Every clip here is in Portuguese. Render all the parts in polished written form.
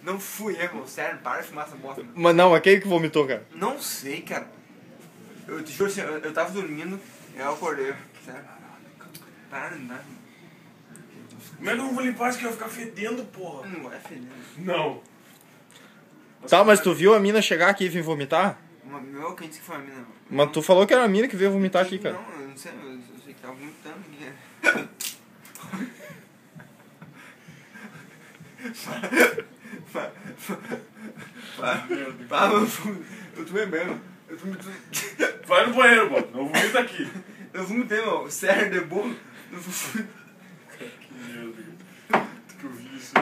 Não fui eu, meu. Sério, para de fumar essa bosta. Meu. Mas não, aquele que vomitou, cara. Não sei, cara. Eu te juro assim, eu tava dormindo e eu acordei. Sério. Para, não. Como é que eu não vou limpar isso que vai ficar fedendo, porra? Não vai feder. Não. Tá, mas tu viu a mina chegar aqui e vir vomitar? Meu, quem disse que foi a mina? Meu? Mas tu falou que era a mina que veio vomitar aqui, cara. Não, eu não sei, eu sei que tava vomitando aqui. Eu tô bebendo. Eu tô me... Vai no banheiro, mano. Não vomita aqui. Eu vomitei, meu. Sério, de boa. Eu fui... Que merda. Que eu vi isso.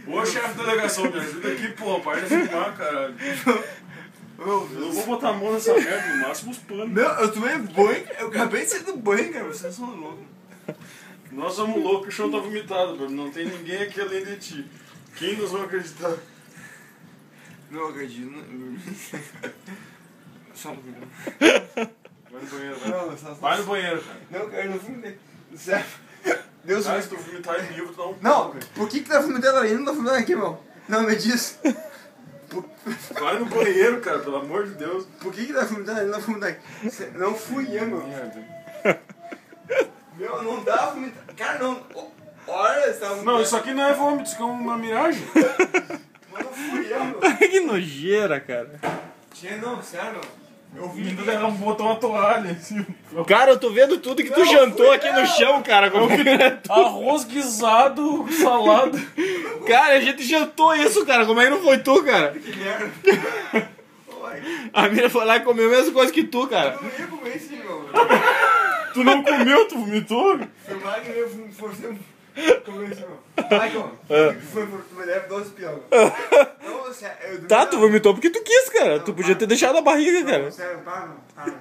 Ô, chefe da delegação, me ajuda aqui, porra. Para de fumar, caralho. Eu não vou botar a mão nessa merda, no máximo os panos. Não, eu tomei banho. Eu acabei de sair do banho, cara. Vocês são loucos. Nós somos loucos, o chão tá vomitado, mano. Não tem ninguém aqui além de ti. Quem nós vamos acreditar? Não acredito. Só um pouquinho. Vai no banheiro, vai. Não, só... Vai no banheiro, cara. Não, cara, eu não vomitei. Sério. Deus Cara, me... se tu vomitar em mim, eu vou te dar um Não, pau, por que tá vomitando ali? Não tá vomitando aqui, meu. Não, me diz. Vai no banheiro, cara, pelo amor de Deus. Por que tá vomitando ali? Não tá vomitando aqui. Não fui eu, meu. Meu, não dá vomitando. Cara, não... Olha, você tá vomitando. Não, isso aqui não é vômito, isso aqui é uma miragem. Mas não fui eu, meu. Que nojeira, cara. Tinha não, sério, meu. Eu vi... Ainda botou uma toalha assim. Cara, eu tô vendo tudo que tu jantou aqui no chão, cara. Arroz guisado, salada. Cara, a gente jantou isso, cara. Como é que não foi tu, cara? Que merda. A mina foi lá e comeu a mesma coisa que tu, cara. Eu não ia comer esse, meu. Tu não comeu, tu vomitou? Foi mais que eu forcei comer esse, meu. Michael, foi por tu me deve 12 pião. Não, sério, eu Tá, tu vomitou porque tu quis, cara. Tu podia ter deixado a barriga, cara. Sério, para, não, para.